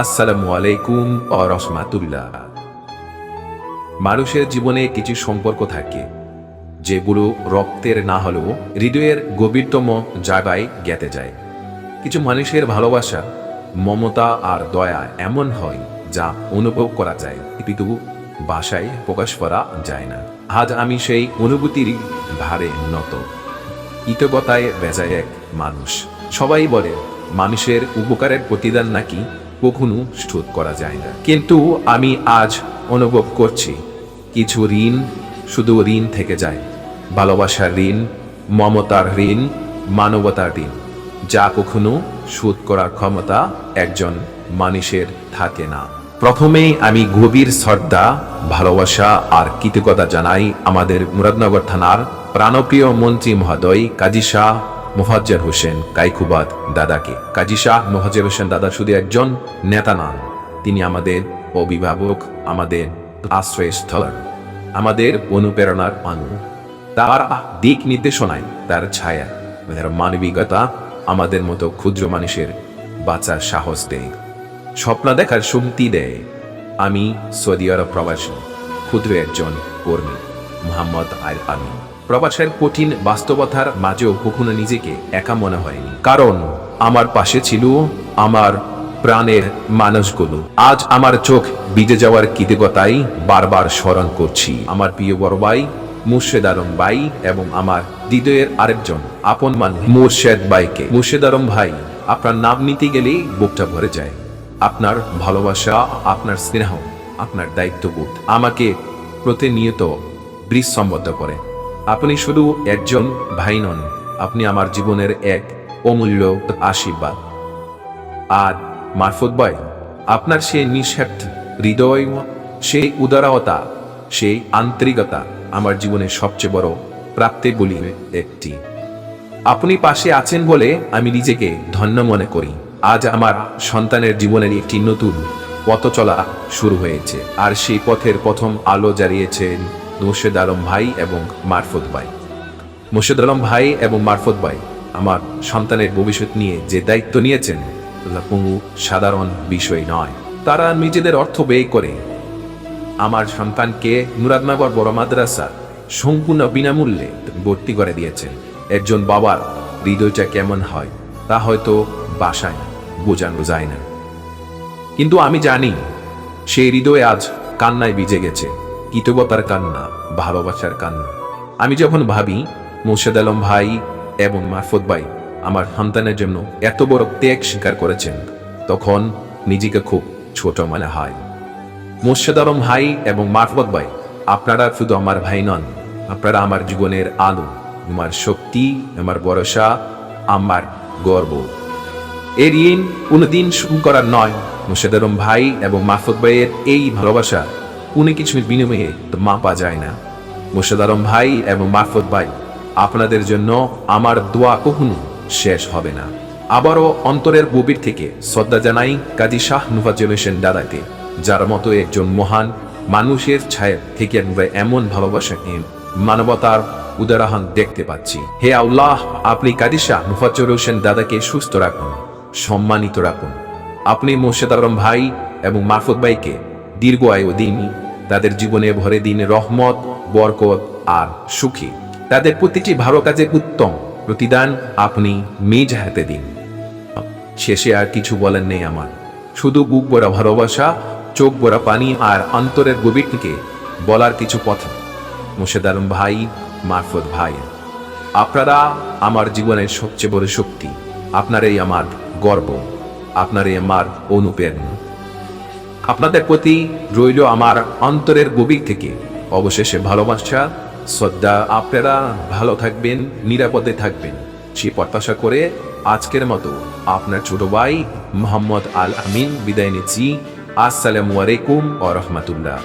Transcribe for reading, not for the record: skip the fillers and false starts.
আসসালামু আলাইকুম ওয়া রাহমাতুল্লাহ। মানুষের জীবনে কিছু সম্পর্ক থাকে যেগুলো রক্তের না হলেও হৃদয়ের গভীরতম জায়গায় গেঁথে যায়। কিছু মানুষের ভালোবাসা, মমতা আর দয়া এমন হয় যা অনুভব করা যায় কিন্তু ভাষায় প্রকাশ করা যায় না। আজ আমি সেই অনুভূতির ভারে নত, কৃতজ্ঞতায় বেজায় এক মানুষ। সবাই বলে মানুষের উপকারের প্রতিদান নাকি কখনো শোধ করা যায় না, কিন্তু আমি আজ অনুভব করছি কিছু ঋণ শুধু ঋণ থেকে যায়। ভালোবাসার ঋণ, মমতার ঋণ, মানবতার ঋণ, যা কখনো শোধ করার ক্ষমতা একজন মানুষের থাকে না। প্রথমেই আমি গভীর শ্রদ্ধা, ভালোবাসা আর কৃতজ্ঞতা জানাই আমাদের মুরাদনগর থানার প্রাণপ্রিয় মন্ত্রী মহোদয় কাজী শাহ মোফাজ্জল হোসেন কাইকুবাদ দাদাকে। কাজী শাহ মোফাজ্জল হোসেন দাদা শুধু একজন নেতা নন, তিনি আমাদের অভিভাবক, আমাদের আশ্রয়স্থল, আমাদের অনুপ্রেরণার অণু। তার দিক নির্দেশনায়, তার ছায়া, তার মানবিকতা আমাদের মতো ক্ষুদ্র মানুষের বাঁচার সাহস দেয়, স্বপ্ন দেখার শক্তি দেয়। আমি সৌদি আরব প্রবাসী ক্ষুদ্র একজন কর্মী, মোহাম্মদ আল আমিন। প্রবাসের কঠিন বাস্তবতার মাঝেও কখনো নিজেকে একা মনে হয়নি, কারণ আমার পাশে ছিল আমার প্রাণের মানুষগুলো। আজ আমার চোখ ভিজে যাওয়ার কৃতজ্ঞতাই বারবার স্মরণ করছি আমার প্রিয় বড় ভাই মুর্শেদ আলম ভাই এবং আমার হৃদয়ের আরেকজন আপন মানুষ মুর্শেদ ভাইকে। মুর্শেদ আলম ভাই, আপনার নাম নিতে গেলেই বুকটা ভরে যায়। আপনার ভালোবাসা, আপনার স্নেহ, আপনার দায়িত্ববোধ আমাকে প্রতিনিয়ত বৃষসম্বদ্ধ করে। আপনি শুধু একজন ভাই নন, আপনি আমার জীবনের এক অমূল্য আশীর্বাদ। আর মারফত ভাই, আপনার সেই নিঃস্বার্থ হৃদয়, সেই উদারতা, সেই আন্তরিকতা আমার জীবনের সবচেয়ে বড় প্রাপ্তি বলি একটি। আপনি পাশে আছেন বলে আমি নিজেকে ধন্য মনে করি। আজ আমার সন্তানের জীবনের একটি নতুন পথ চলা শুরু হয়েছে, আর সেই পথের প্রথম আলো জ্বালিয়েছেন মুর্শেদ আলম ভাই এবং মারফত ভাই। মুর্শেদ আলম ভাই এবং মারফত ভাই আমার সন্তানের ভবিষ্যৎ নিয়ে যে দায়িত্ব নিয়েছেন কোনো সাধারণ বিষয় নয়। তারা নিজেদের অর্থ ব্যয় করে আমার সন্তানকে মুরাদনগর বড় মাদ্রাসা সম্পূর্ণ বিনামূল্যে ভর্তি করে দিয়েছেন। একজন বাবার হৃদয়টা কেমন হয় তা হয়তো বাসায় বোঝানো যায় না, কিন্তু আমি জানি সেই হৃদয় আজ কান্নায় ভিজে গেছে, কৃতজ্ঞতার কান্না, ভালোবাসার কান্না। আমি যখন ভাবি মুর্শেদ আলম ভাই এবং মারফত ভাই আমার সন্তানের জন্য এত বড় ত্যাগ স্বীকার করেছেন, তখন নিজেকে খুব ছোট মনে হয়। মুর্শেদ আলম ভাই এবং মারফত ভাই, আপনারা শুধু আমার ভাই নন, আপনারা আমার জীবনের আলো, আমার শক্তি, আমার ভরসা, আমার গর্ব। এই ঋণ কোনোদিন শোধ করার নয়। মুর্শেদ আলম ভাই এবং মারফত ভাইয়ের এই ভালোবাসা কোনো কিছুর বিনিময়ে মাপা যায় না। মুর্শেদ আলম ভাই এবং মারফত ভাই, আপনাদের জন্য আমার দোয়া কখনো শেষ হবে না। আবারও অন্তরের গভীর থেকে শ্রদ্ধা জানাই কাজী শাহ মোফাজ্জল হোসেন দাদাকে, যার মতো একজন মহান মানুষের ছায়া থেকে আমরা এমন ভালোবাসাকে, মানবতার উদাহরণ দেখতে পাচ্ছি। হে আল্লাহ, আপনি কাজী শাহ মোফাজ্জল হোসেন দাদাকে সুস্থ রাখুন, সম্মানিত রাখুন। আপনি মুর্শেদ আলম ভাই এবং মারফত ভাইকে দীর্ঘ আয়ু দিন, তাদের জীবনে ভরে দিন রহমত, বরকত আর সুখী। তাদের প্রতিটি ভালো কাজের উত্তম প্রতিদান আপনি নিজ হাতে দিন। শেষে আর কিছু বলেন নেই আমার, শুধু বুক ভরা ভালোবাসা, চোখ ভরা পানি আর অন্তরের গভীর থেকে বলার কিছু কথা। মুর্শেদ আলম ভাই, মারফত ভাই, আপনারা আমার জীবনের সবচেয়ে বড় শক্তি, আপনারাই আমার গর্ব, আপনারাই আমার অনুপ্রেরণা। আপনাদের প্রতি রইল আমার অন্তরের গভীর থেকে অবশেষে ভালোবাসা, শ্রদ্ধা। আপনারা ভালো থাকবেন, নিরাপদে থাকবেন, সে প্রত্যাশা করে আজকের মতো আপনার ছোট ভাই মোহাম্মদ আল আমিন বিদায় নিচ্ছি। আসসালামু আলাইকুম ওয়া রাহমাতুল্লাহ।